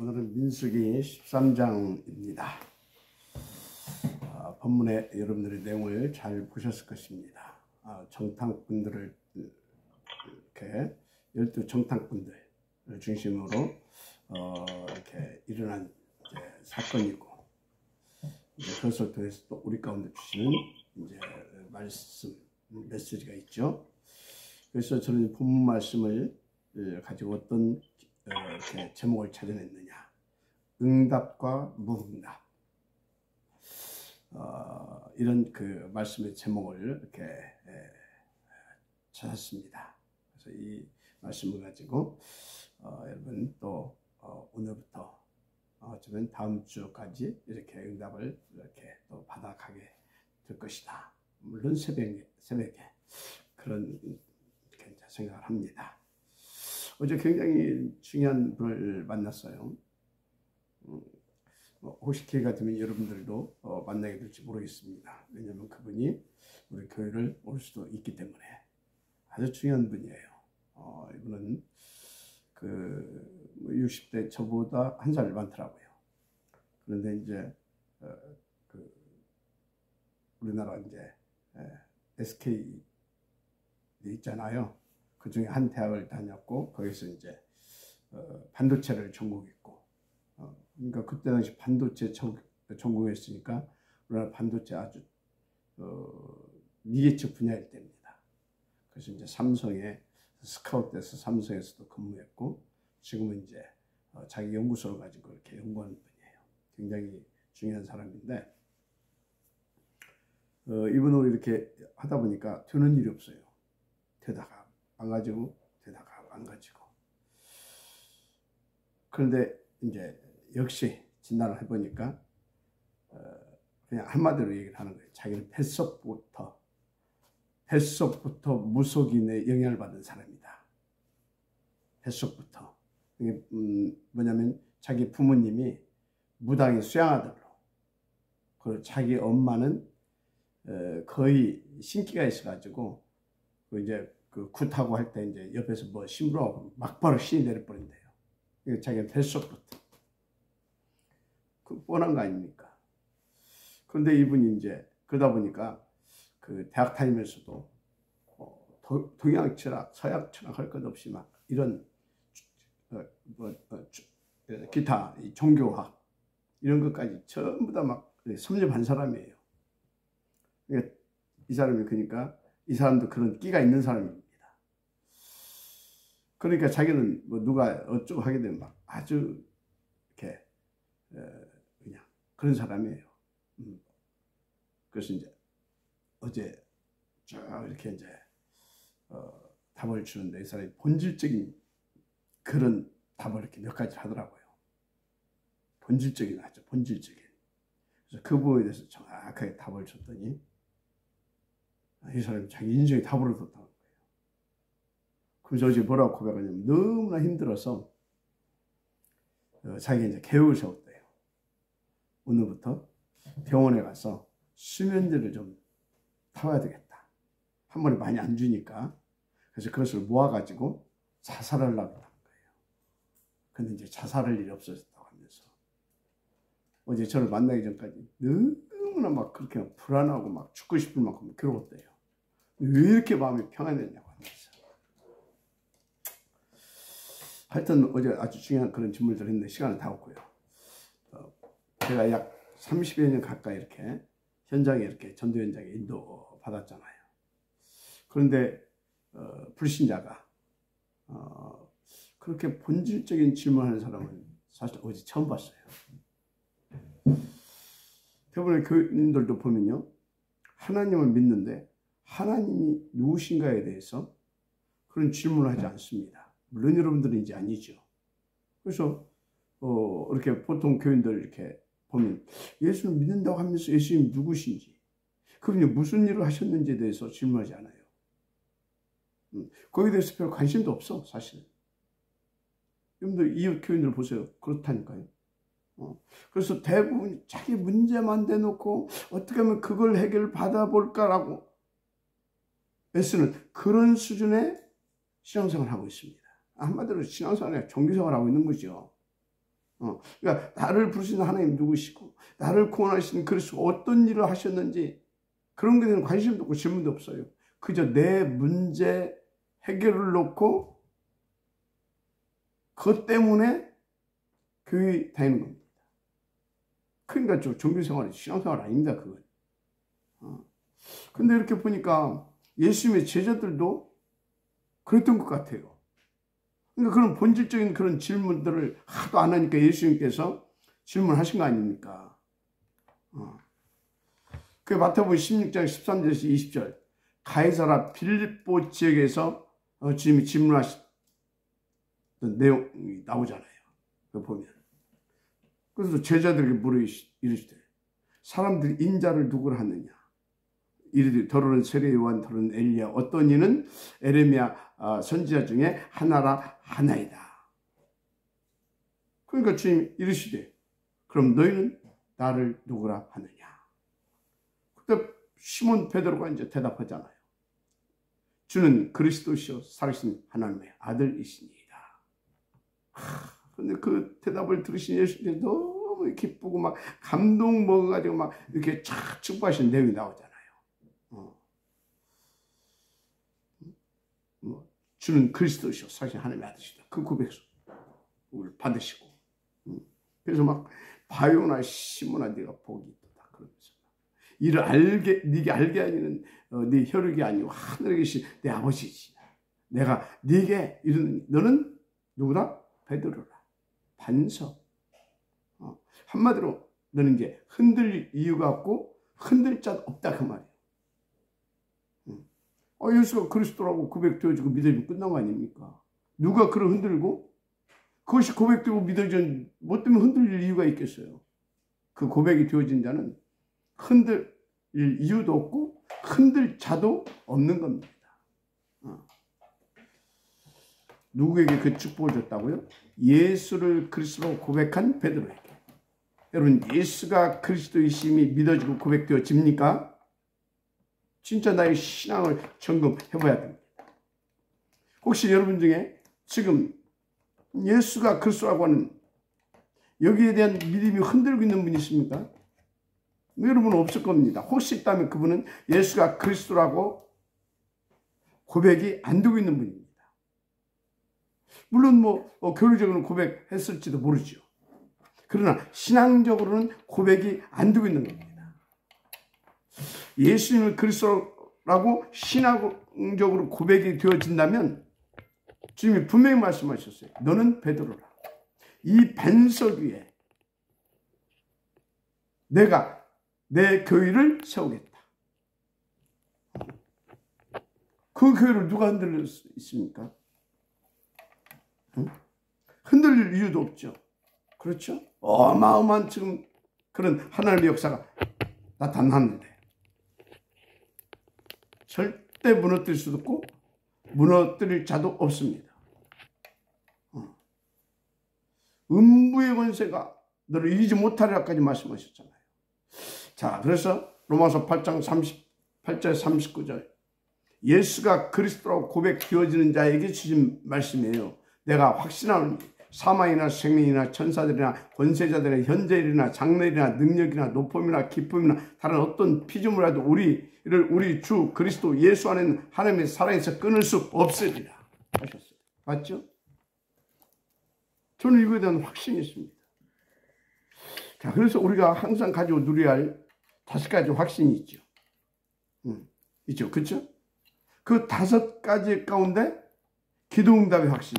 오늘은 민수기 13장입니다. 본문에 여러분들의 내용을 잘 보셨을 것입니다. 정탐꾼들을 이렇게 12정탐꾼들을 중심으로 이렇게 일어난 사건이고, 그것을 통해서 또 우리 가운데 주시는 말씀, 메시지가 있죠. 그래서 저는 본문 말씀을 가지고 어떤 이렇게 제목을 찾아냈느냐, 응답과 무응답, 이런 그 말씀의 제목을 이렇게 찾았습니다. 그래서 이 말씀을 가지고 여러분 또 오늘부터 어쩌면 다음 주까지 이렇게 응답을 이렇게 또 받아가게 될 것이다. 물론 새벽에 그런 이렇게 생각을 합니다. 어제 굉장히 중요한 분을 만났어요. 혹시 기회가 되면 여러분들도 만나게 될지 모르겠습니다. 왜냐하면 그분이 우리 교회를 올 수도 있기 때문에 아주 중요한 분이에요. 이분은 그 60대 저보다 한 살 많더라고요. 그런데 이제 그 우리나라 이제 SK 있잖아요. 그 중에 한 대학을 다녔고, 거기서 이제 반도체를 전공했고, 그러니까 그때 당시 반도체 전공했으니까 우리나라 반도체 아주 미개척 분야일 때입니다. 그래서 이제 삼성에 스카웃돼서 삼성에서도 근무했고, 지금은 이제 자기 연구소를 가지고 이렇게 연구하는 분이에요. 굉장히 중요한 사람인데, 이분으로 이렇게 하다 보니까 되는 일이 없어요. 되다가 안 가지고, 되다가 안 가지고. 그런데 이제 역시 진단을 해보니까 그냥 한마디로 얘기를 하는 거예요. 자기는 뱃속부터 무속인의 영향을 받은 사람이다. 뱃속부터. 이게 뭐냐면 자기 부모님이 무당의 수양아들로, 그리고 자기 엄마는 거의 신기가 있어가지고 이제 그 굿하고 할 때 이제 옆에서 뭐 심부름하고 막바로 신이 내려버린대요. 이게 자기 뱃속부터. 그 뻔한 거 아닙니까? 그런데 이분이 이제 그러다 보니까 그 대학 다니면서도 동양 철학, 서양 철학 할 것 없이 막 이런 기타 종교학 이런 것까지 전부 다 막 섭렵한 사람이에요. 이 사람이 그러니까 이 사람도 그런 끼가 있는 사람입니다. 그러니까 자기는 뭐 누가 어쩌고 하게 되면 막 아주 이렇게 그냥 그런 사람이에요. 그래서 이제 어제 쭉 이렇게 이제 답을 주는데 이 사람이 본질적인 그런 답을 이렇게 몇 가지 하더라고요. 본질적인 아주 본질적인. 그래서 그 부분에 대해서 정확하게 답을 줬더니 이 사람이 자기 인생의 답을 얻었다는 거예요. 그래서 어제 뭐라고 고백하냐면 너무나 힘들어서 자기가 이제 계획을 세웠대요. 오늘부터 병원에 가서 수면제를 좀 타와야 되겠다. 한 번에 많이 안 주니까. 그래서 그것을 모아가지고 자살하려고 하는 거예요. 근데 이제 자살할 일이 없어졌다고 하면서 어제 저를 만나기 전까지 너무나 막 그렇게 불안하고 막 죽고 싶을 만큼 괴로웠대요. 왜 이렇게 마음이 평안했냐고 하면서. 하여튼 어제 아주 중요한 그런 질문들을 했는데 시간은 다 없고요. 제가 약 30여 년 가까이 이렇게 현장에 이렇게 전도 현장에 인도 받았잖아요. 그런데 불신자가 그렇게 본질적인 질문하는 사람은 사실 어제 처음 봤어요. 대부분의 교인들도 보면요, 하나님을 믿는데 하나님이 누구신가에 대해서 그런 질문을 하지 않습니다. 물론 여러분들은 이제 아니죠. 그래서 이렇게 보통 교인들 이렇게 보면 예수를 믿는다고 하면서 예수님이 누구신지, 그분이 무슨 일을 하셨는지에 대해서 질문하지 않아요. 거기에 대해서 별 관심도 없어, 사실은. 여러분들 이웃 교인들 보세요. 그렇다니까요. 그래서 대부분 자기 문제만 대놓고 어떻게 하면 그걸 해결 받아볼까라고 애쓰는 그런 수준의 신앙생활을 하고 있습니다. 한마디로 신앙생활이 종교생활을 하고 있는 거죠. 그러니까 나를 부르신 하나님 누구시고 나를 구원하신 그리스도 어떤 일을 하셨는지 그런 것에 대한 관심도 없고 질문도 없어요. 그저 내 문제 해결을 놓고 그것 때문에 교회 다니는 겁니다. 그러니까 좀 종교생활이 신앙생활 아닙니다. 그건. 근데 이렇게 보니까 예수님의 제자들도 그랬던 것 같아요. 그러니까 그런 본질적인 그런 질문들을 하도 안 하니까 예수님께서 질문하신 거 아닙니까? 그 마태복음 16장 13절에서 20절 가이사라 빌립보 지역에서 주님이 질문하셨던 내용이 나오잖아요. 그거 보면. 그래서 제자들에게 물어 이르시되 사람들이 인자를 누구를 하느냐? 이르되 더러는 세례 요한, 더러는 엘리야, 어떤 이는 에레미야 선지자 중에 하나라 하나이다. 그러니까 주님이 이르시되 그럼 너희는 나를 누구라 하느냐? 그때 시몬 베드로가 이제 대답하잖아요. 주는 그리스도시요 살아계신 하나님의 아들이시니이다. 근데 그 대답을 들으신 예수님께서 너무 기쁘고 막 감동 먹어가지고 막 이렇게 착 축복하신 내용이 나오잖아요. 주는 그리스도시요 살아계신 하나님의 아들이시다. 그 고백을 받으시고 그래서 막 바요나 시몬아 네가 복이 있다 그러면서 이를 네게 알게 하기는 네 혈육이 아니고 하늘에 계신 내 아버지지. 내가 네게 이르는 너는 누구다? 베드로라. 반석. 한마디로 너는 게 흔들릴 이유가 없고 흔들 자 없다 그 말이에요. 예수가 그리스도라고 고백되어지고 믿어지면 끝난 거 아닙니까? 누가 그를 흔들고 그것이 고백되고 믿어진 뭐 때문에 흔들릴 이유가 있겠어요? 그 고백이 되어진 자는 흔들릴 이유도 없고 흔들 자도 없는 겁니다. 누구에게 그 축복을 줬다고요? 예수를 그리스도로 고백한 베드로에게. 여러분 예수가 그리스도이심이 믿어지고 고백되어집니까? 진짜 나의 신앙을 점검해봐야 됩니다. 혹시 여러분 중에 지금 예수가 그리스도라고 하는 여기에 대한 믿음이 흔들고 있는 분이 있습니까? 여러분은 없을 겁니다. 혹시 있다면 그분은 예수가 그리스도라고 고백이 안 되고 있는 분입니다. 물론 교리적으로는 고백했을지도 모르죠. 그러나 신앙적으로는 고백이 안 되고 있는 겁니다. 예수님을 그리스도라고 신앙적으로 고백이 되어진다면 주님이 분명히 말씀하셨어요. 너는 베드로라. 이 반석 위에 내가 내 교회를 세우겠다. 그 교회를 누가 흔들릴 수 있습니까? 흔들릴 이유도 없죠. 그렇죠? 어마어마한 지금 그런 하나님의 역사가 나타났는데 절대 무너뜨릴 수도 없고 무너뜨릴 자도 없습니다. 음부의 권세가 너를 이기지 못하리라까지 말씀하셨잖아요. 자, 그래서 로마서 8장 38절 39절 예수가 그리스도라고 고백되어지는 자에게 주신 말씀이에요. 내가 확신하노니 사망이나 생명이나 천사들이나 권세자들이나 현재일이나 장래일이나 능력이나 높음이나 기쁨이나 다른 어떤 피조물이라도 우리 주 그리스도 예수 안에는 하나님의 사랑에서 끊을 수 없으리라 하셨어요. 맞죠? 저는 이거에 대한 확신이 있습니다. 자, 그래서 우리가 항상 가지고 누려야 할 5가지 확신이 있죠. 있죠. 그렇죠? 그 5가지 가운데 기도응답의 확신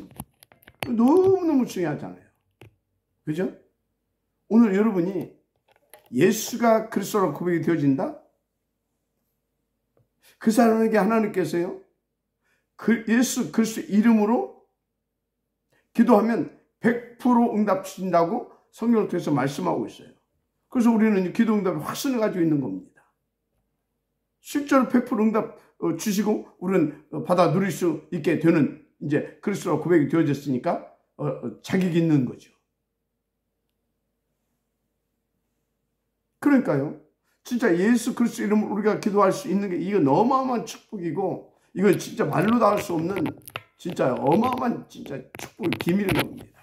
너무너무 중요하잖아요. 그죠? 오늘 여러분이 예수가 그리스도로 고백이 되어진다? 그 사람에게 하나님께서요, 예수 그리스도 이름으로 기도하면 100% 응답 주신다고 성경을 통해서 말씀하고 있어요. 그래서 우리는 기도 응답의 확신을 가지고 있는 겁니다. 실제로 100% 응답 주시고 우리는 받아 누릴 수 있게 되는 이제 그리스도로 고백이 되어졌으니까 자격이 있는 거죠. 그러니까요. 진짜 예수 그리스도 이름으로 우리가 기도할 수 있는 게 이건 어마어마한 축복이고 이건 진짜 말로 다 할 수 없는 진짜 어마어마한 진짜 축복의 비밀인 겁니다.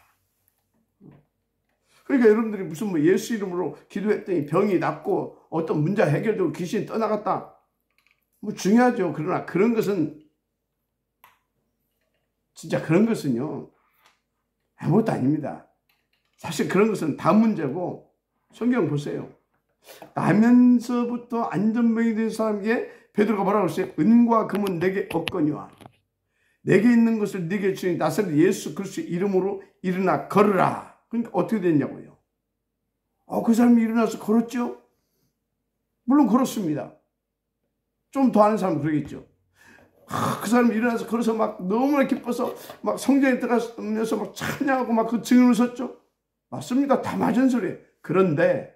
그러니까 여러분들이 무슨 뭐 예수 이름으로 기도했더니 병이 낫고 어떤 문제 해결되고 귀신이 떠나갔다. 뭐 중요하죠. 그러나 그런 것은 진짜 그런 것은요. 아무것도 아닙니다. 사실 그런 것은 다 문제고 성경 보세요. 나면서부터 안전병이 된 사람에게 베드로가 뭐라고 했어요? 은과 금은 내게 없거니와 내게 있는 것을 네게 주니 나사렛 예수 그리스도의 이름으로 일어나 걸으라. 그러니까 어떻게 됐냐고요. 그 사람이 일어나서 걸었죠? 물론 걸었습니다. 좀 더 아는 사람은 그러겠죠. 그 사람이 일어나서 걸어서 막 너무나 기뻐서 막 성전에 들어가면서 막 찬양하고 막 그 증인을 섰죠. 맞습니다. 다 맞은 소리예요. 그런데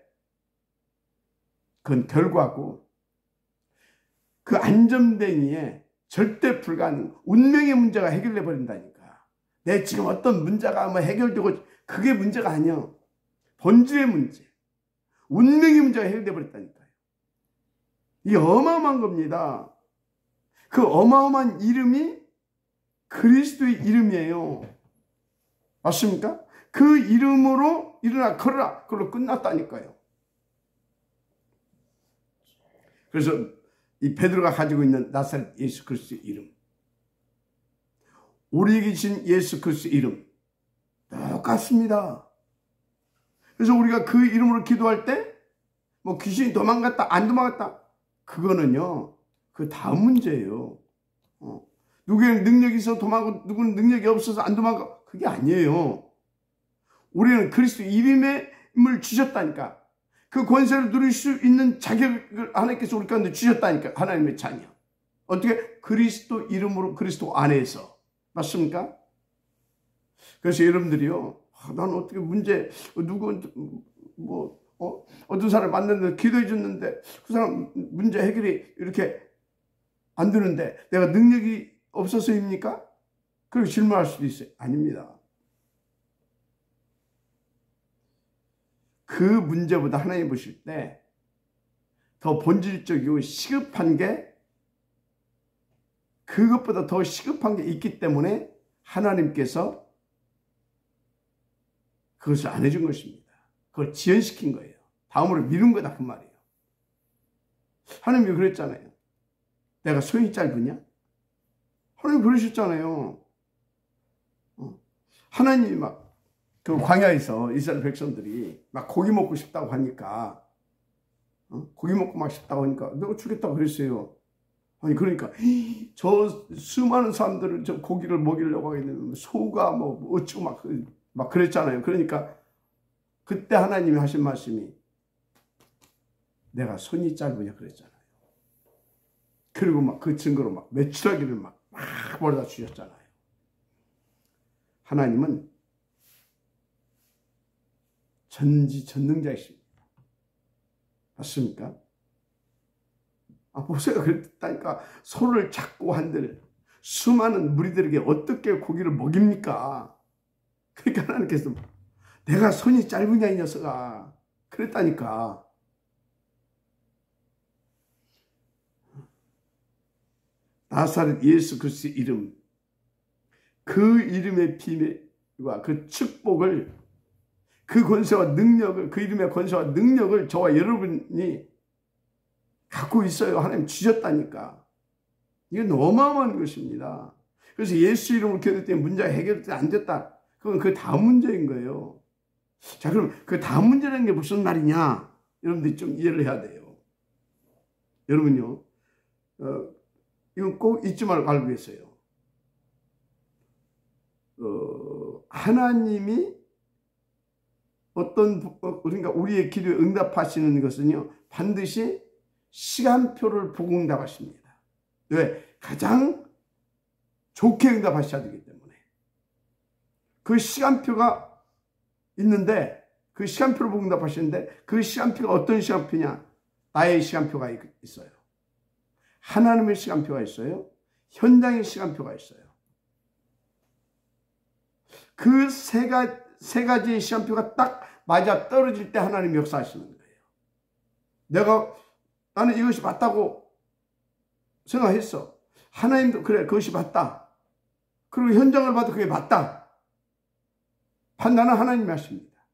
그건 결과고 그 안전뱅이에 절대 불가능 운명의 문제가 해결돼 버린다니까. 내 지금 어떤 문제가 뭐 해결되고 그게 문제가 아니야. 본질의 문제. 운명의 문제가 해결돼 버렸다니까요. 이게 어마어마한 겁니다. 그 어마어마한 이름이 그리스도의 이름이에요. 맞습니까? 그 이름으로 일어나 걸어라. 그걸로 끝났다니까요. 그래서 이 베드로가 가지고 있는 나사렛 예수 그리스도의 이름, 우리에게 주신 예수 그리스도의 이름 똑같습니다. 그래서 우리가 그 이름으로 기도할 때 뭐 귀신이 도망갔다 안 도망갔다 그거는요 그 다음 문제예요. 누구에는 능력이 있어서 도망가고 누구는 능력이 없어서 안 도망가 그게 아니에요. 우리는 그리스도 이름을 주셨다니까. 그 권세를 누릴 수 있는 자격을 하나님께서 우리 가운데 주셨다니까. 하나님의 자녀. 어떻게? 그리스도 이름으로 그리스도 안에서. 맞습니까? 그래서 여러분들이요. 나는 어떻게 문제 어떤 사람 만났는데 기도해 줬는데 그 사람 문제 해결이 이렇게 안 되는데 내가 능력이 없어서입니까? 그렇게 질문할 수도 있어요. 아닙니다. 그 문제보다 하나님 보실 때 더 본질적이고 시급한 게 그것보다 더 시급한 게 있기 때문에 하나님께서 그것을 안 해준 것입니다. 그걸 지연시킨 거예요. 다음으로 미룬 거다 그 말이에요. 하나님이 그랬잖아요. 내가 손이 짧으냐? 하나님 그러셨잖아요. 하나님이 막 그 광야에서 이스라엘 백성들이 막 고기 먹고 싶다고 하니까 고기 먹고 막 싶다고 하니까 내가 주겠다고 그랬어요. 아니 그러니까 저 수많은 사람들을 저 고기를 먹이려고 하겠는데 소가 뭐 어쩌고 막 그랬잖아요. 그러니까 그때 하나님이 하신 말씀이 내가 손이 짧으냐 그랬잖아요. 그리고 막 그 증거로 막 메추라기를 막 벌어다 주셨잖아요. 하나님은 전지전능자이십니다. 맞습니까? 모세가 그랬다니까. 소를 잡고 한들 수많은 무리들에게 어떻게 고기를 먹입니까? 그러니까 하나님께서 내가 손이 짧으냐 이 녀석아 그랬다니까. 나사렛 예수 그리스도의 이름, 그 이름의 비밀과 그 축복을, 그 권세와 능력을, 그 이름의 권세와 능력을 저와 여러분이 갖고 있어요. 하나님 주셨다니까. 이건 어마어마한 것입니다. 그래서 예수 이름으로 기도했더니 문제가 해결이 안 됐다. 그건 그 다음 문제인 거예요. 자, 그럼 그 다음 문제라는 게 무슨 말이냐? 여러분들이 좀 이해를 해야 돼요. 여러분요, 이건 꼭 잊지 말고 알고 계세요. 하나님이 그러니까 우리의 기도에 응답하시는 것은요, 반드시 시간표를 보고 응답하십니다. 왜? 가장 좋게 응답하셔야 되기 때문에. 그 시간표가 있는데, 그 시간표를 보고 응답하시는데, 그 시간표가 어떤 시간표냐? 나의 시간표가 있어요. 하나님의 시간표가 있어요. 현장의 시간표가 있어요. 그 세 가지의 시간표가 딱 맞아 떨어질 때 하나님이 역사하시는 거예요. 나는 이것이 맞다고 생각했어. 하나님도 그래, 그것이 맞다. 그리고 현장을 봐도 그게 맞다. 판단은 하나님이 하십니다.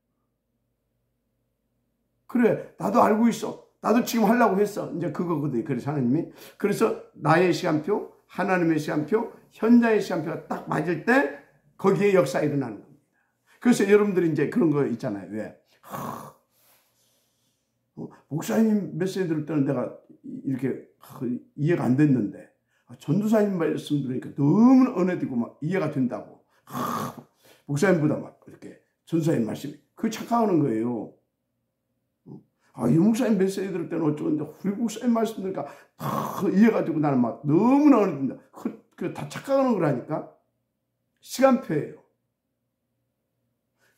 그래, 나도 알고 있어. 나도 지금 하려고 했어. 이제 그거거든요. 그래서 하나님이. 그래서 나의 시간표, 하나님의 시간표, 현자의 시간표가 딱 맞을 때 거기에 역사가 일어나는 겁니다. 그래서 여러분들이 이제 그런 거 있잖아요. 왜? 목사님 메시지 들을 때는 내가 이렇게 이해가 안 됐는데 전도사님 말씀 들으니까 너무 은혜되고 막 이해가 된다고. 목사님보다 막 이렇게 전도사님 말씀이 그거 착각하는 거예요. 이 목사님 메시지 들을 때는 어쩌는데 우리 목사님 말씀 들으니까 다 이해가 되고 나는 막 너무나 은혜된다. 그거 다 착각하는 거라니까. 시간표예요.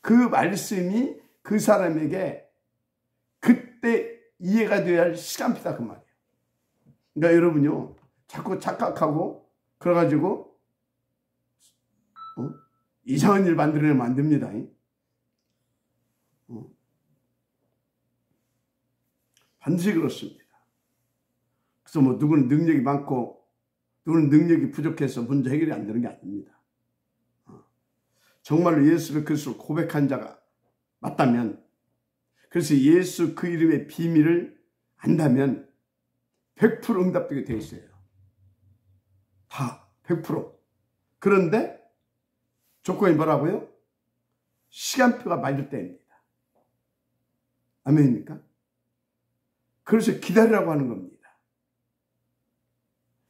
그 말씀이 그 사람에게 그때 이해가 되어야 할 시간표다 그 말이에요. 그러니까 여러분요 자꾸 착각하고 그래가지고 이상한 일 만들어내면 안 됩니다. 반드시 그렇습니다. 그래서 뭐 누구는 능력이 많고 누구는 능력이 부족해서 문제 해결이 안 되는 게 아닙니다. 정말로 예수를 그리스도로 고백한 자가 맞다면, 그래서 예수 그 이름의 비밀을 안다면 100% 응답되게 되어 있어요. 다 100%. 그런데 조건이 뭐라고요? 시간표가 맞을 때입니다. 아멘입니까? 그래서 기다리라고 하는 겁니다.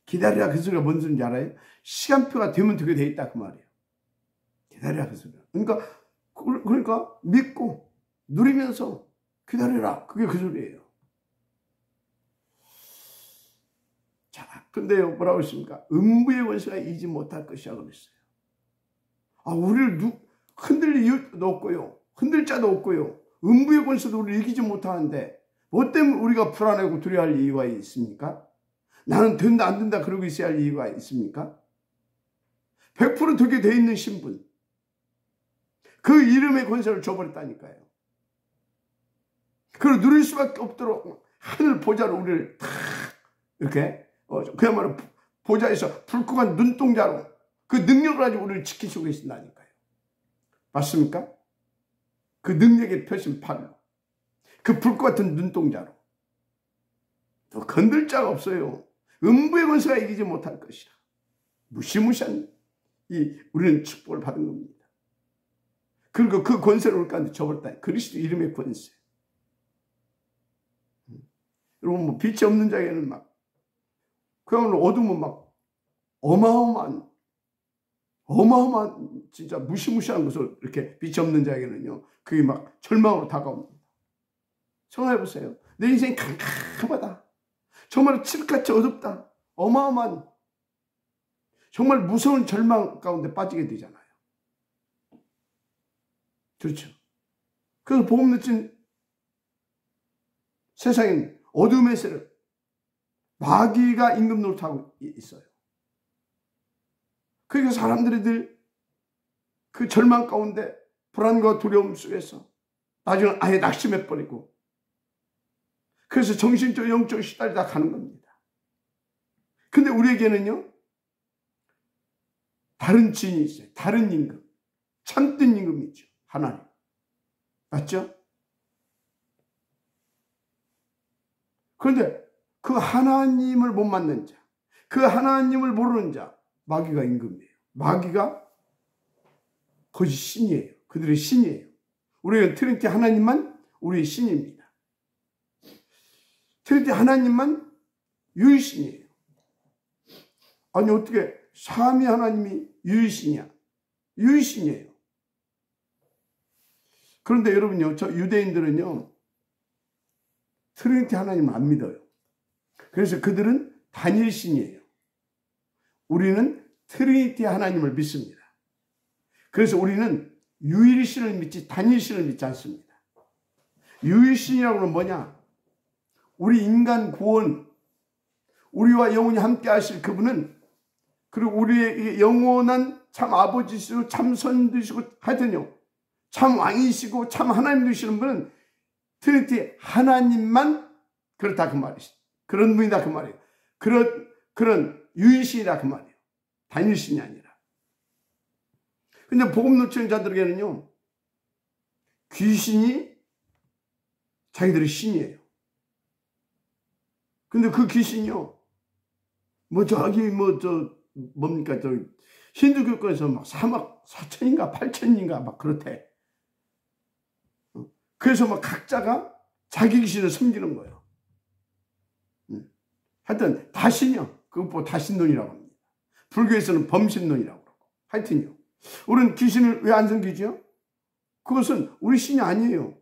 기다리라 그 소리가 뭔 소리인지 알아요? 시간표가 되면 되게 돼 있다 그 말이에요. 기다리라 그 소리가. 그러니까 믿고 누리면서 기다리라. 그게 그 소리예요. 자, 근데요 뭐라고 했습니까? 음부의 권세가 이기지 못할 것이야 그랬어요. 우리를 흔들 이유도 없고요. 흔들 자도 없고요. 음부의 권세도 우리를 이기지 못하는데 뭐 때문에 우리가 불안하고 두려워할 이유가 있습니까? 나는 된다 안 된다 그러고 있어야 할 이유가 있습니까? 100% 되게 돼 있는 신분, 그 이름의 권세를 줘버렸다니까요. 그걸 누릴 수밖에 없도록 하늘 보좌로 우리를 탁 이렇게 그야말로 보좌에서 불국한 눈동자로 그 능력을 가지고 우리를 지키시고 계신다니까요. 맞습니까? 그 능력의 표신 팔로 그 불꽃 같은 눈동자로 또 건들 자가 없어요. 음부의 권세가 이기지 못할 것이라. 무시무시한 우리는 축복을 받은 겁니다. 그리고 그 권세를 우리 가운데 줘버렸다. 그리스도 이름의 권세. 여러분 뭐 빛이 없는 자에게는 막 그야말로 어두우면 막 어마어마한 진짜 무시무시한 것을 이렇게 빛이 없는 자에게는요 그게 막 절망으로 다가옵니다. 생각해 보세요. 내 인생이 캄캄하다. 정말 칠흑같이 어둡다. 어마어마한 정말 무서운 절망 가운데 빠지게 되잖아요. 그렇죠. 그래서 복음 늦은 세상엔 어둠의 세력, 마귀가 임금 노릇하고 있어요. 그러니까 사람들이 늘 그 절망 가운데 불안과 두려움 속에서 나중에 아예 낙심해버리고 그래서 정신적 영적으로 시달리다 가는 겁니다. 근데 우리에게는요 다른 지인이 있어요. 다른 임금, 참된 임금이 있죠. 하나님. 맞죠? 그런데 그 하나님을 못 만난 자, 그 하나님을 모르는 자, 마귀가 임금이에요. 마귀가 거짓 신이에요. 그들의 신이에요. 우리는 트리니티 하나님만 우리의 신입니다. 트리니티 하나님만 유일신이에요. 아니 어떻게 삼위 하나님이 유일신이야? 유일신이에요. 그런데 여러분요, 저 유대인들은요 트리니티 하나님을 안 믿어요. 그래서 그들은 단일신이에요. 우리는 트리니티 하나님을 믿습니다. 그래서 우리는 유일신을 믿지 단일신을 믿지 않습니다. 유일신이라고 하면 뭐냐? 우리 인간 구원, 우리와 영원히 함께 하실 그분은, 그리고 우리의 영원한 참 아버지시고 참 선지시고 하여튼요 참 왕이시고 참 하나님 되시는 분은 트리니티 하나님만 그렇다 그 말이죠. 그런 분이다 그 말이에요. 그런 유일신이다 그 말이에요. 단일신이 아니라. 근데 복음 놓치는 자들에게는요 귀신이 자기들이 신이에요. 근데 그 귀신이요, 뭡니까, 힌두교권에서 막 3억 4천인가 8천인가 막 그렇대. 그래서 막 각자가 자기 귀신을 섬기는 거예요. 하여튼 다신이요. 그거 다신론이라고 합니다. 불교에서는 범신론이라고 그러고. 하여튼요. 우리는 귀신을 왜 안 섬기죠? 그것은 우리 신이 아니에요.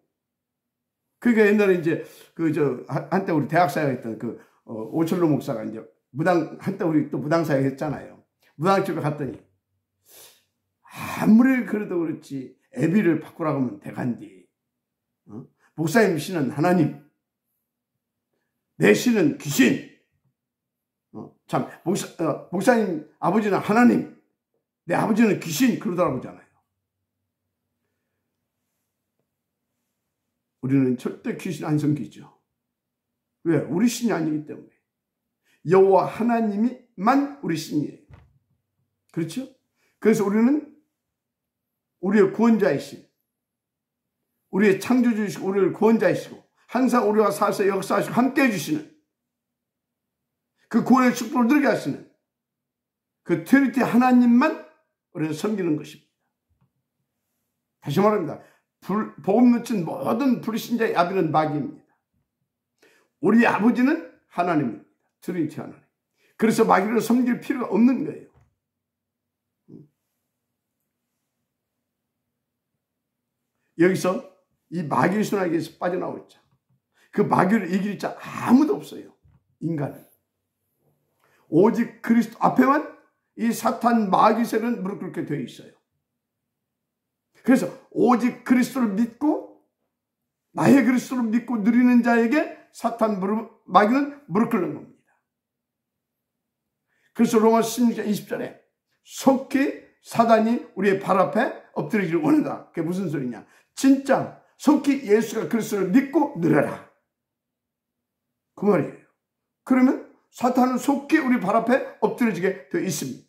그러니까 옛날에 이제 한때 우리 대학사에 했던 오철로 목사가 이제 한때 우리 또 무당사에 했잖아요. 무당집에 갔더니 아무리 그래도 그렇지 애비를 바꾸라고 하면 대간디. 목사님 신은 하나님, 내 신은 귀신. 참 목사님 아버지는 하나님, 내 아버지는 귀신 그러더라고잖아요. 우리는 절대 귀신 안 섬기죠. 왜? 우리 신이 아니기 때문에. 여호와 하나님이만 우리 신이에요. 그렇죠? 그래서 우리는 우리의 구원자이신, 우리의 창조주이시고 우리를 구원자이시고 항상 우리와 살아서 역사하시고 함께 해주시는 그 구원의 축복을 누리게 하시는 그 트리니티 하나님만 우리는 섬기는 것입니다. 다시 말합니다. 복음 놓친 모든 불신자의 아비는 마귀입니다. 우리 아버지는 하나님입니다. 트리니티 하나님. 그래서 마귀를 섬길 필요가 없는 거예요. 여기서 이 마귀 순환에서 빠져나오고 있죠. 그 마귀를 이길 자 아무도 없어요. 인간은. 오직 그리스도 앞에만 이 사탄 마귀세는 무릎 꿇게 되어 있어요. 그래서 오직 그리스도를 믿고 나의 그리스도를 믿고 누리는 자에게 사탄 마귀는 무릎 꿇는 겁니다. 그래서 로마서 16장 20절에 속히 사단이 우리의 발 앞에 엎드리기를 원한다. 그게 무슨 소리냐? 진짜 속히 예수가 그리스도를 믿고 누려라. 그 말이에요. 그러면 사탄은 속히 우리 발 앞에 엎드려지게 되어 있습니다.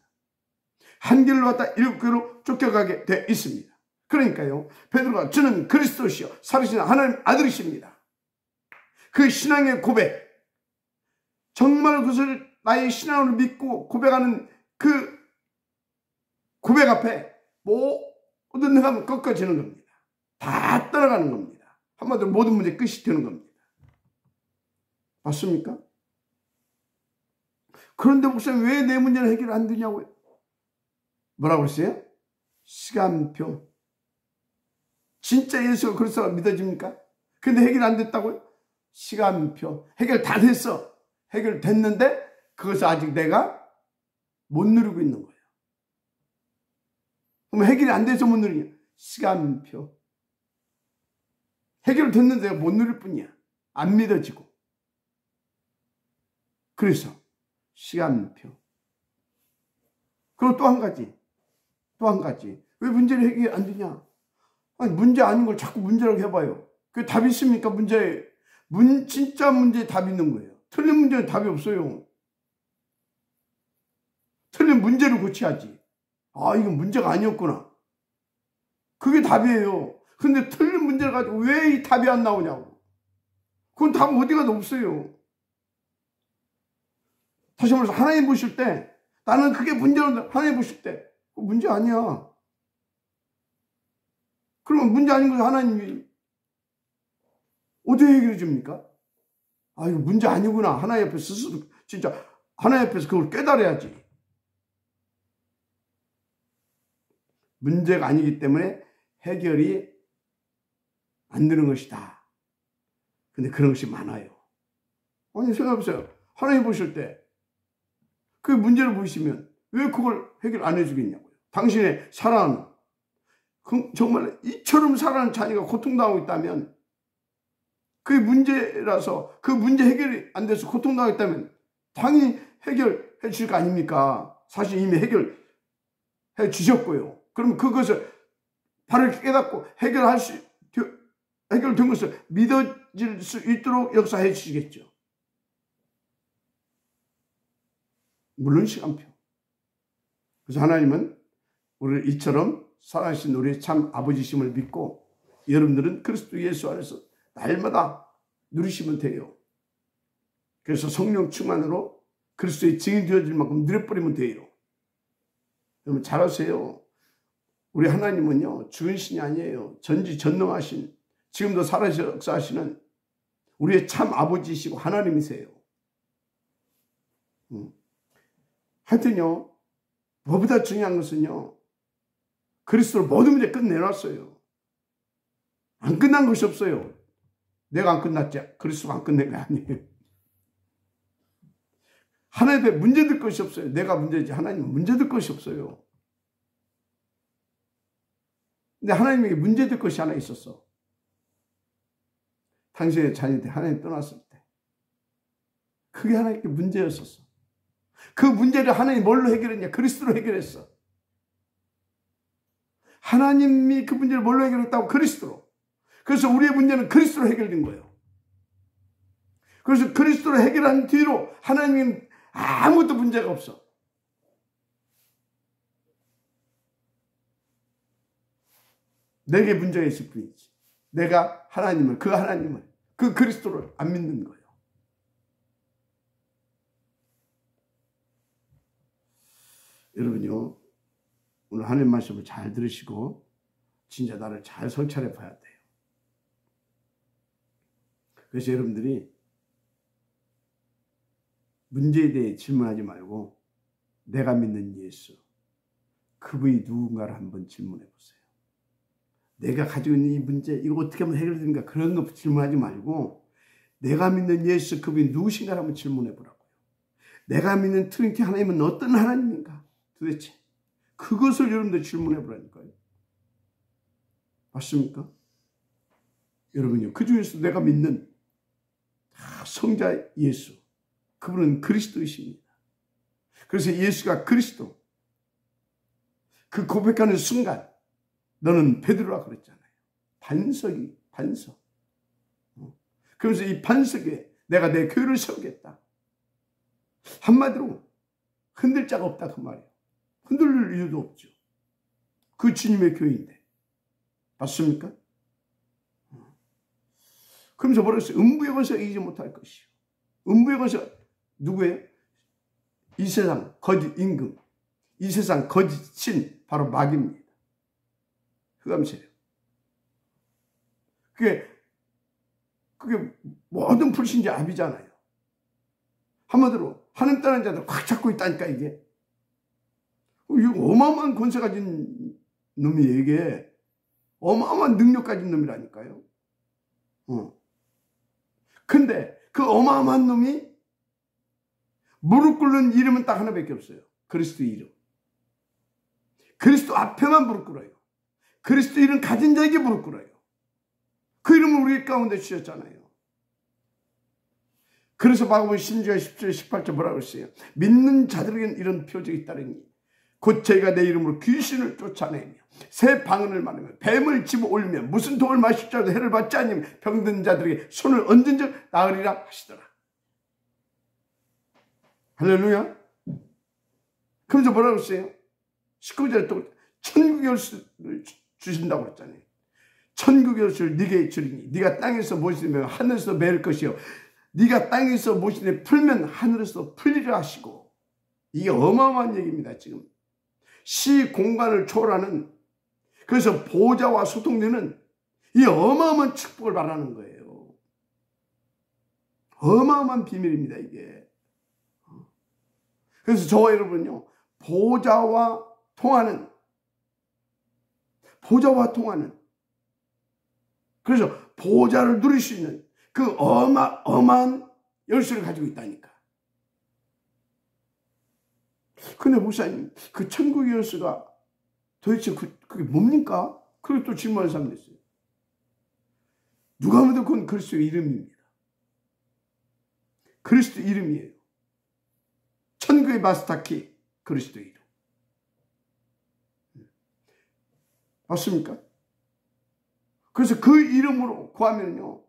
한 길로 갔다 일곱 길로 쫓겨가게 되어 있습니다. 그러니까요, 베드로가 저는 그리스도시요 살아계신 하나님 아들이십니다. 그 신앙의 고백, 정말 그것을 나의 신앙으로 믿고 고백하는 그 고백 앞에 모든 행함은 꺾어지는 겁니다. 다 떠나가는 겁니다. 한마디로 모든 문제 끝이 되는 겁니다. 맞습니까? 그런데 목사님 왜 내 문제는 해결 안 되냐고요? 뭐라고 했어요? 시간표. 진짜 예수가 그리스도가 믿어집니까? 근데 해결 안 됐다고요? 시간표. 해결 다 됐어. 해결됐는데 그것을 아직 내가 못 누리고 있는 거예요. 그럼 해결이 안 돼서 못 누리냐? 시간표. 해결됐는데 못 누릴 뿐이야. 안 믿어지고. 그래서 시간표. 그리고 또 한 가지. 왜 문제를 해결이 안 되냐? 아니, 문제 아닌 걸 자꾸 문제라고 해봐요. 그게 답이 있습니까? 문제에. 진짜 문제에 답이 있는 거예요. 틀린 문제는 답이 없어요. 틀린 문제를 고쳐야지. 아, 이건 문제가 아니었구나. 그게 답이에요. 근데 틀린 문제를 가지고 왜 이 답이 안 나오냐고. 그건 답은 어디 가도 없어요. 다시 말해서 하나님 보실 때 나는 그게 문제로 하나님 보실 때 문제 아니야. 그러면 문제 아닌 것을 하나님이 어떻게 해결해 줍니까? 아, 이거 문제 아니구나. 하나님 앞에서 스스로 진짜 하나님 앞에서 그걸 깨달아야지. 문제가 아니기 때문에 해결이 안 되는 것이다. 근데 그런 것이 많아요. 아니, 생각해보세요. 하나님 보실 때 그 문제를 보시면 왜 그걸 해결 안 해주겠냐고요. 당신의 사랑하는, 정말 이처럼 사랑하는 자녀가 고통당하고 있다면, 그게 문제라서 그 문제 해결이 안 돼서 고통당하고 있다면 당연히 해결해 주실 거 아닙니까? 사실 이미 해결해 주셨고요. 그럼 그것을 바로 깨닫고 해결된 것을 믿어질 수 있도록 역사해 주시겠죠. 물론 시간표. 그래서 하나님은 우리를 이처럼 살아계신 우리의 참 아버지심을 믿고 여러분들은 그리스도 예수 안에서 날마다 누리시면 돼요. 그래서 성령 충만으로 그리스도의 증인 되어질 만큼 누려버리면 돼요. 여러분 잘 아세요. 우리 하나님은요 죽은 신이 아니에요. 전지전능하신 지금도 살아서 역사하시는 우리의 참 아버지이시고 하나님이세요. 하여튼요 무엇보다 중요한 것은요 그리스도로 모든 문제 끝내놨어요. 안 끝난 것이 없어요. 내가 안 끝났지 그리스도가 안 끝낸 게 아니에요. 하나님 앞에 문제될 것이 없어요. 내가 문제지 하나님은 문제될 것이 없어요. 근데 하나님에게 문제될 것이 하나 있었어. 당신의 자녀들이 하나님 떠났을 때 그게 하나님께 문제였었어. 그 문제를 하나님이 뭘로 해결했냐? 그리스도로 해결했어. 하나님이 그 문제를 뭘로 해결했다고? 그리스도로. 그래서 우리의 문제는 그리스도로 해결된 거예요. 그래서 그리스도로 해결한 뒤로 하나님은 아무것도 문제가 없어. 내게 문제가 있을 뿐이지. 내가 하나님을, 그 그리스도를 안 믿는 거예요. 여러분요, 오늘 하나님 말씀을 잘 들으시고 진짜 나를 잘 성찰해 봐야 돼요. 그래서 여러분들이 문제에 대해 질문하지 말고 내가 믿는 예수, 그분이 누군가를 한번 질문해 보세요. 내가 가지고 있는 이 문제, 이거 어떻게 하면 해결되는가 그런 거 질문하지 말고 내가 믿는 예수, 그분이 누구신가를 한번 질문해 보라고요. 내가 믿는 트리니티 하나님은 어떤 하나님인가 도대체 그것을 여러분들 질문해 보라니까요. 맞습니까? 여러분요, 그 중에서 내가 믿는 성자 예수, 그분은 그리스도이십니다. 그래서 예수가 그리스도, 그 고백하는 순간 너는 베드로라 그랬잖아요. 반석. 그러면서 이 반석에 내가 내 교회를 세우겠다. 한마디로 흔들 자가 없다 그 말이에요. 흔들릴 이유도 없죠. 그 주님의 교회인데. 맞습니까? 그러면서 뭐라 했어요? 음부의 권세가 이기지 못할 것이요. 음부의 권세가 누구예요? 이 세상 거짓 임금, 이 세상 거짓인 바로 마귀입니다. 흑암세력. 그게 모든 불신자 압이잖아요. 한마디로 하나님 떠난 자들 꽉 잡고 있다니까 이게. 이거 어마어마한 권세 가진 놈이 이게 어마어마한 능력 가진 놈이라니까요. 근데 그 어마어마한 놈이 무릎 꿇는 이름은 딱 하나밖에 없어요. 그리스도 이름. 그리스도 앞에만 무릎 꿇어요. 그리스도 이름 가진 자에게 무릎 꿇어요. 그 이름을 우리 가운데 주셨잖아요. 그래서 마가복음 16장 17절 18절 뭐라고 했어요? 믿는 자들에게는 이런 표적이 따르니 곧 저희가 내 이름으로 귀신을 쫓아내며 새 방언을 말하며 뱀을 집어 올리며 무슨 독을 마실 자도 해를 받지 않으며 병든 자들에게 손을 얹은 적 나으리라 하시더라. 할렐루야. 그래서 뭐라고 했어요? 19절에 또 천국의 열쇠를 주신다고 했잖아요. 천국의 열쇠를 네게 주리니 네가 땅에서 모시면 하늘에서 매일 것이요 네가 땅에서 모시되 풀면 하늘에서 풀리라 하시고, 이게 어마어마한 얘기입니다. 지금 시 공간을 초월하는, 그래서 보좌와 소통되는 이 어마어마한 축복을 말하는 거예요. 어마어마한 비밀입니다 이게. 그래서 저와 여러분은요, 보좌와 통하는, 그래서 보좌를 누릴 수 있는 그 어마어마한 열쇠를 가지고 있다니까. 근데 목사님, 그 천국의 열쇠가 도대체 그게 뭡니까? 그리고 또 질문하는 사람도 있어요. 누가 봐도 그건 그리스도의 이름입니다. 그리스도 이름이에요. 천국의 마스터키, 그리스도 이름. 맞습니까? 그래서 그 이름으로 구하면요,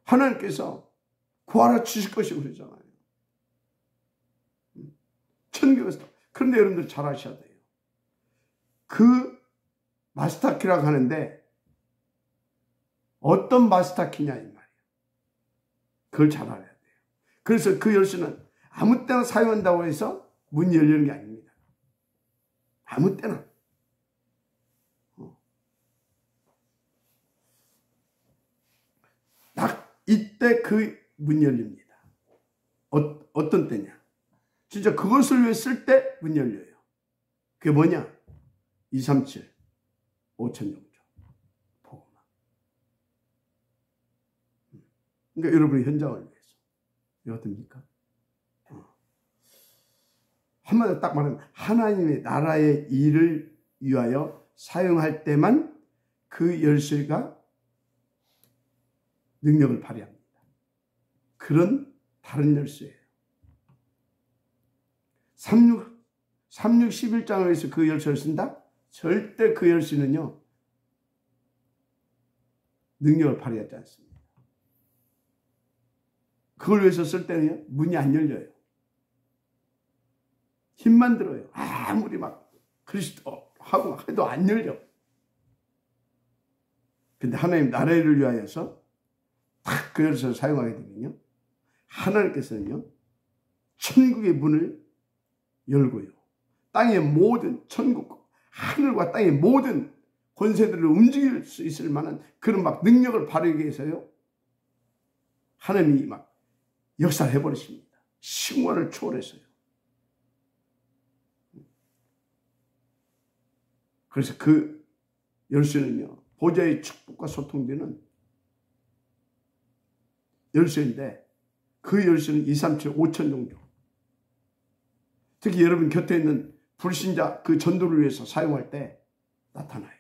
하나님께서 구하라 주실 것이고 그러잖아요. 천국에서. 그런데 여러분들 잘 아셔야 돼요. 그 마스터키라고 하는데 어떤 마스터키냐 이 말이에요. 그걸 잘 알아야 돼요. 그래서 그 열쇠는 아무 때나 사용한다고 해서 문이 열리는 게 아닙니다. 아무 때나. 딱 이때 그 문이 열립니다. 어떤 때냐? 진짜 그것을 위해 쓸 때 문이 열려요. 그게 뭐냐? 237 5,000영조 복음화. 그러니까 여러분의 현장을 위해서. 이거 어떻습니까? 한마디로 딱 말하면 하나님의 나라의 일을 위하여 사용할 때만 그 열쇠가 능력을 발휘합니다. 그런 다른 열쇠예요. 36, 11장을 위해서 그 열쇠를 쓴다? 절대 그 열쇠는요, 능력을 발휘하지 않습니다. 그걸 위해서 쓸 때는요, 문이 안 열려요. 힘만 들어요. 아무리 막 그리스도 하고 해도 안 열려. 근데 하나님 나라를 위하여서 딱 그 열쇠를 사용하게 되면요, 하나님께서는요, 천국의 문을 열고요, 땅의 모든 천국, 하늘과 땅의 모든 권세들을 움직일 수 있을 만한 그런 막 능력을 발휘하기 위해서요, 하나님이 막 역사를 해버리십니다. 시공간을 초월해서요. 그래서 그 열쇠는요, 보좌의 축복과 소통되는 열쇠인데, 그 열쇠는 237 5,000영조. 특히 여러분 곁에 있는 불신자 그 전도를 위해서 사용할 때 나타나요.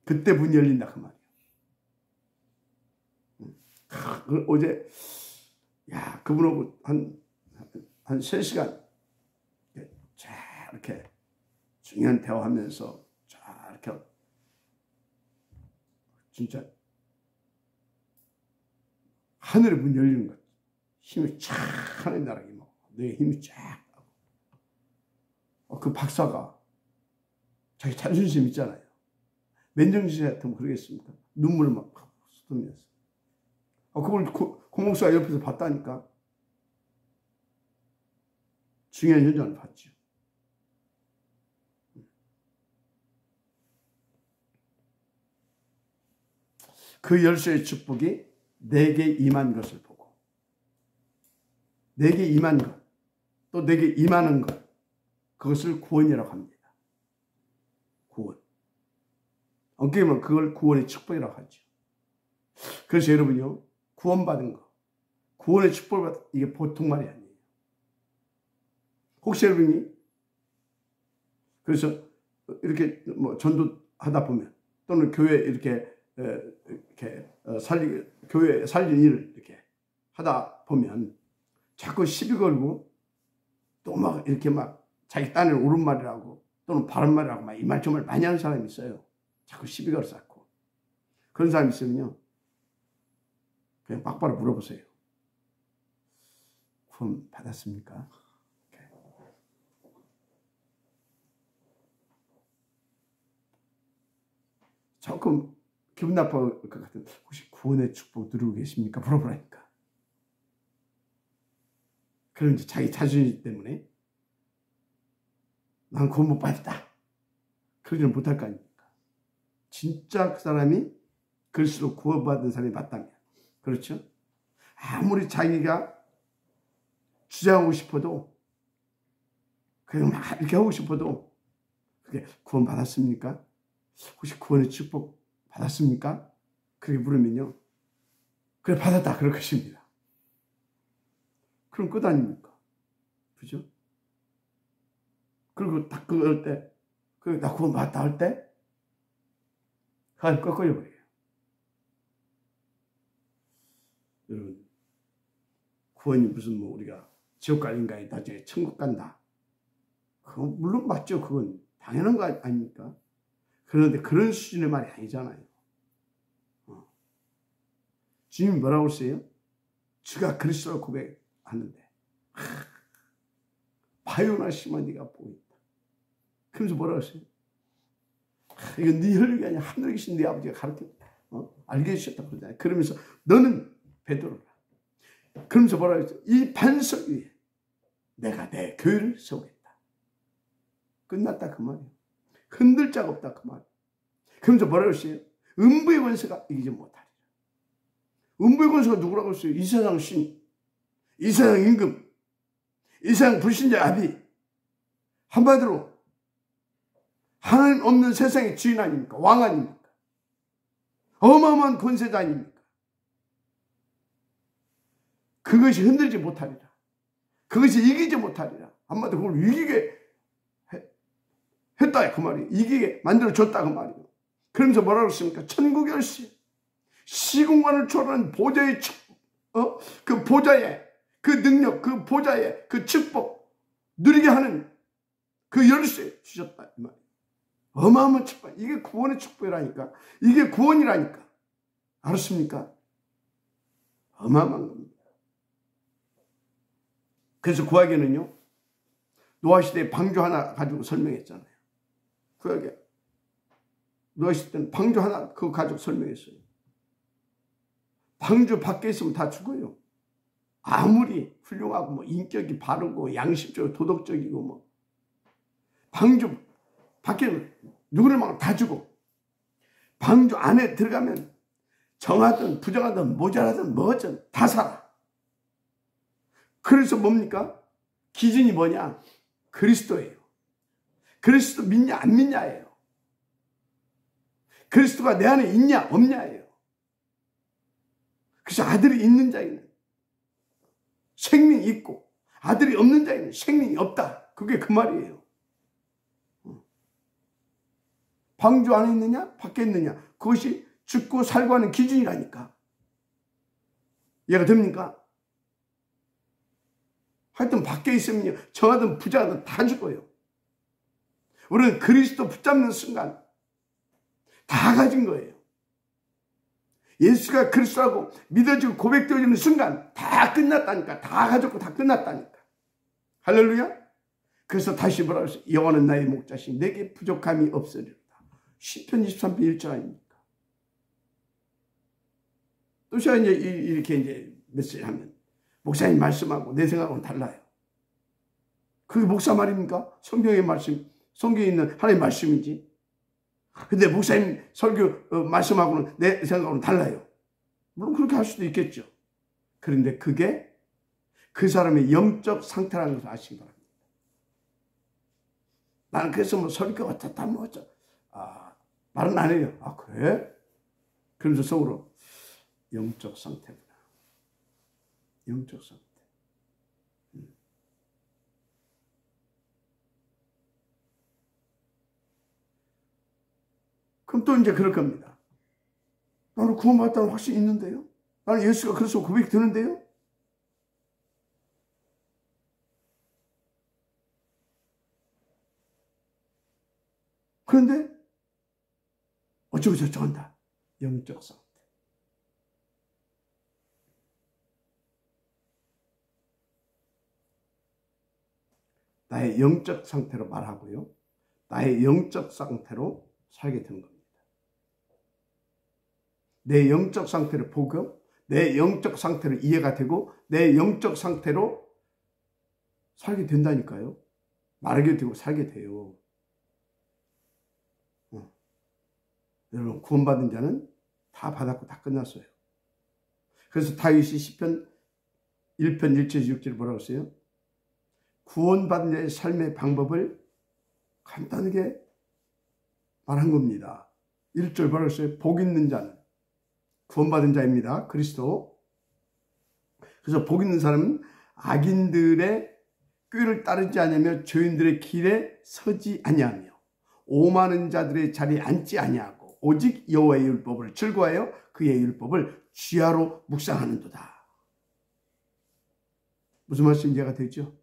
그때 문이 열린다 그 말이에요. 어제 그분하고 한 3시간 자 이렇게 중요한 대화하면서 자 이렇게 진짜 하늘의 문 열리는 것, 힘이 쫙 하나님 나라에 임하고 내 힘이 쫙 나고. 그 박사가 자기 자존심 있잖아요. 맨정신 같으면 그러겠습니까? 눈물을 막 쏟으면서. 그걸 고목사가 옆에서 봤다니까. 중요한 현장을 봤죠. 그 열쇠의 축복이 내게 임한 것을 보고, 내게 임한 것, 또 내게 임하는 것, 그것을 구원이라고 합니다. 구원. 어떻게 보면 그걸 구원의 축복이라고 하죠. 그래서 여러분요, 구원받은 거, 구원의 축복을 받은, 이게 보통 말이 아니에요. 혹시 여러분이 그래서 이렇게 뭐 전도하다 보면, 또는 교회 이렇게 교회 살린 일을 이렇게 하다 보면 자꾸 시비 걸고 또 막 이렇게 막 자기 딴에는 옳은 말이라고 또는 바른 말이라고 막 이 말 저 말 많이 하는 사람이 있어요. 자꾸 시비 걸 쌓고. 그런 사람이 있으면요, 그냥 막바로 물어보세요. 구원 받았습니까? 조금 기분 나빠할 것 같은, 혹시 구원의 축복 누리고 계십니까? 물어보라니까. 그럼 이제 자기 자존심 때문에 난 구원 못 받았다, 그러지는 못할 거 아닙니까? 진짜 그 사람이 글쎄로 구원받은 사람이 맞다면, 그렇죠? 아무리 자기가 주장하고 싶어도, 그냥 막 이렇게 하고 싶어도, 그게 구원 받았습니까? 혹시 구원의 축복 받았습니까? 그렇게 물으면요, 그래 받았다 그럴 것입니다. 그럼 끝 아닙니까? 그죠? 그리고 딱 그럴 때, 나 구원 받았다 할 때, 그걸 꺾어버려요. 여러분, 구원이 무슨 뭐 우리가 지옥 갈 인간이 나중에 천국 간다, 그건 물론 맞죠. 그건 당연한 거 아닙니까? 그런데 그런 수준의 말이 아니잖아요. 주님이 뭐라고 했어요? 주가 그리스도를 고백하는데, 바요나 심한 네가 보고 있다. 그러면서 뭐라고 했어요? 이건 네 혈육이 아니라 하늘에 계신 네 아버지가 가르쳐 알게 해주셨다 그러잖아요. 그러면서 너는 베드로라, 그러면서 뭐라 했어요? 이 반석 위에 내가 내 교회를 세우겠다. 끝났다 그 말이에요. 흔들 자가 없다 그 말이에요. 그러면서 뭐라고 했어요? 음부의 권세가 이기지 못하리라. 음부의 권세가 누구라고 했어요? 이 세상 신, 이 세상 임금, 이 세상 불신자 아비. 한마디로 하나님 없는 세상의 주인 아닙니까? 왕 아닙니까? 어마어마한 권세자 아닙니까? 그것이 흔들지 못하리라. 그것이 이기지 못하리라. 한마디로 그걸 이기게 했다 그 말이에요. 이기게 만들어줬다 그 말이에요. 그러면서 뭐라고 했습니까? 천국 열쇠, 시공간을 초월한 보좌의 그 보좌의 그 능력, 그 보좌의 그 축복 누리게 하는 그 열쇠 주셨다 이 말이에요. 어마어마한 축복. 이게 구원의 축복이라니까. 이게 구원이라니까. 알았습니까? 어마어마한 겁니다. 그래서 구약에는요, 노아시대에 방주 하나 가지고 설명했잖아요. 구약에 노아시대 때는 방주 하나 그거 가지고 설명했어요. 방주 밖에 있으면 다 죽어요. 아무리 훌륭하고 뭐 인격이 바르고 양심적이고 도덕적이고 뭐 방주 밖에 누구를 막 다 죽어. 방주 안에 들어가면 정하든 부정하든 모자라든 뭐든 다 살아. 그래서 뭡니까? 기준이 뭐냐? 그리스도예요. 그리스도 믿냐 안 믿냐예요. 그리스도가 내 안에 있냐 없냐예요. 그래서 아들이 있는 자에는 생명이 있고 아들이 없는 자에는 생명이 없다. 그게 그 말이에요. 방주 안에 있느냐 밖에 있느냐 그것이 죽고 살고 하는 기준이라니까. 이해가 됩니까? 하여튼 밖에 있으면요 정하든 부자든 다 죽어요. 우리는 그리스도 붙잡는 순간 다 가진 거예요. 예수가 그리스도라고 믿어지고 고백되어지는 순간 다 끝났다니까. 다 가졌고 다 끝났다니까. 할렐루야. 그래서 다시 뭐라고 했어요? 여호와는 나의 목자시니 내게 부족함이 없으리로다. 시편 23편 1절 아닙니까? 또 제가 이제 이렇게 이제 메시지 하면 목사님 말씀하고 내 생각하고는 달라요. 그게 목사 말입니까? 성경의 말씀, 성경에 있는 하나님의 말씀이지. 근데 목사님 설교 말씀하고는 내 생각하고는 달라요. 물론 그렇게 할 수도 있겠죠. 그런데 그게 그 사람의 영적 상태라는 것을 아시기 바랍니다. 나는 그래서 뭐 설교 같았다 뭐 어쩌. 말은 안 해요. 아 그래? 그러면서 속으로 영적 상태구나. 영적 상태. 그럼 또 이제 그럴 겁니다. 나는 구원받았다는 확신이 있는데요. 나는 예수가 그래서 고백이 되는데요. 그런데 어쩌고 저쩌고 한다. 영적 상태. 나의 영적 상태로 말하고요. 나의 영적 상태로 살게 되는 겁니다. 내 영적 상태를 보고 내 영적 상태로 이해가 되고 내 영적 상태로 살게 된다니까요. 말하게 되고 살게 돼요. 여러분 구원받은 자는 다 받았고 다 끝났어요. 그래서 다윗이 시편 1편 1절 6절 뭐라고 했어요? 구원받은 자의 삶의 방법을 간단하게 말한 겁니다. 1절 뭐라고 했어요? 복 있는 자는 구원받은 자입니다. 그리스도. 그래서 복 있는 사람은 악인들의 꾀를 따르지 아니하며 죄인들의 길에 서지 아니하며 오만한 자들의 자리에 앉지 아니하고 오직 여호와의 율법을 즐거워하여 그의 율법을 주야로 묵상하는도다. 무슨 말씀인지 이해가 되죠?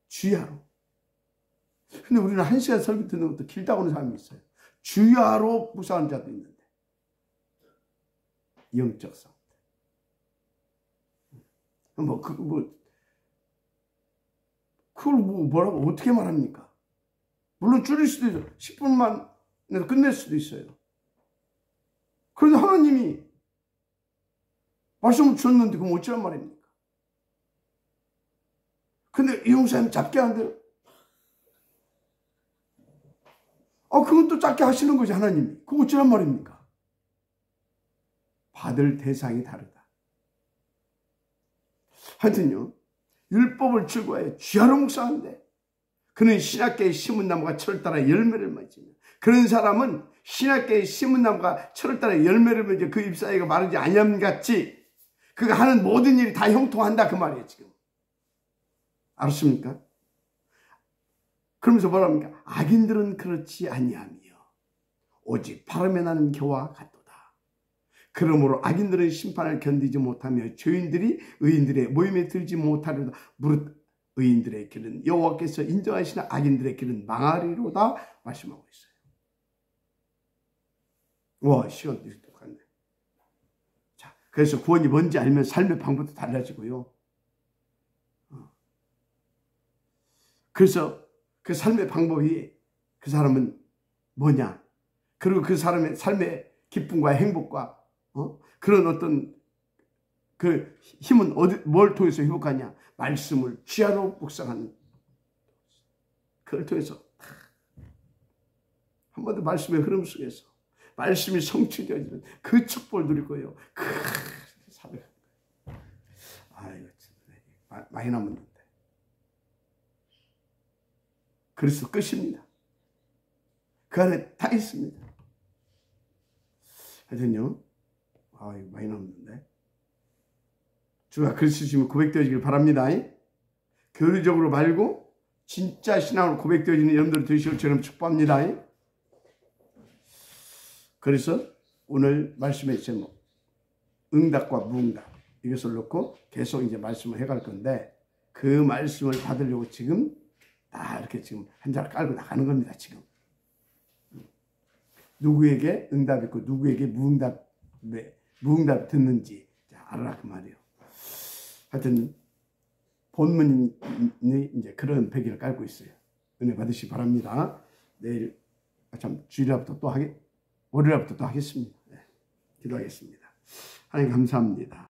주야로. 근데 우리는 1시간 설교 듣는 것도 길다고 하는 사람이 있어요. 주야로 묵상하는 자도 있는데. 영적 상태. 그걸 뭐라고 어떻게 말합니까? 물론 줄일 수도 있어요. 10분만 내서 끝낼 수도 있어요. 그런데 하나님이 말씀을 주었는데 그럼 어찌란 말입니까? 근데 이 용사님 작게 한대요. 그건 또 작게 하시는 거지, 하나님이. 그거 어찌란 말입니까? 받을 대상이 다르다. 하여튼요, 율법을 즐거워해 쥐하로 묵상한데 그는 신학계에 심은 나무가 철을 따라 열매를 맺으며, 그런 사람은 신학계에 심은 나무가 철을 따라 열매를 맺으며 그 잎사귀가 마르지 아니함같이 그가 하는 모든 일이 다 형통한다, 그 말이에요 지금. 알았습니까? 그러면서 뭐랍니까? 악인들은 그렇지 아니하며 오직 바람에 나는 겨와 같도다. 그러므로 악인들은 심판을 견디지 못하며 죄인들이 의인들의 모임에 들지 못하리로다. 무릇 의인들의 길은 여호와께서 인정하시나 악인들의 길은 망하리로다 말씀하고 있어요. 와, 시간도 똑같네. 자, 그래서 구원이 뭔지 알면 삶의 방법도 달라지고요. 그래서 그 삶의 방법이 그 사람은 뭐냐? 그리고 그 사람의 삶의 기쁨과 행복과 그런 어떤 그 힘은 뭘 통해서 회복하냐? 말씀을 쥐하로 묵상하는, 그걸 통해서 한 번 더 말씀의 흐름 속에서 말씀이 성취되어지는 그 축복을 누릴 거예요. 살아가는 거예요. 아이고, 많이 남았는데. 그래서 끝입니다. 그 안에 다 있습니다. 하여튼요, 이거 많이 남았는데. 주가 그리스도시면 고백되어지길 바랍니다. 교리적으로 말고 진짜 신앙으로 고백되어지는 여러분들 되시길 저는 축복합니다. 그래서 오늘 말씀의 제목, 응답과 무응답, 이것을 놓고 계속 이제 말씀을 해갈 건데, 그 말씀을 받으려고 지금 다 이렇게 지금 한 जार 깔고 나가는 겁니다. 지금 누구에게 응답이 있고 누구에게 무응답 듣는지 알아라, 그 말이에요. 하여튼 본문이 이제 그런 배기를 깔고 있어요. 은혜 받으시기 바랍니다. 내일 주일날부터 또 월요일부터 또 하겠습니다. 네, 기도하겠습니다. 하나님 감사합니다.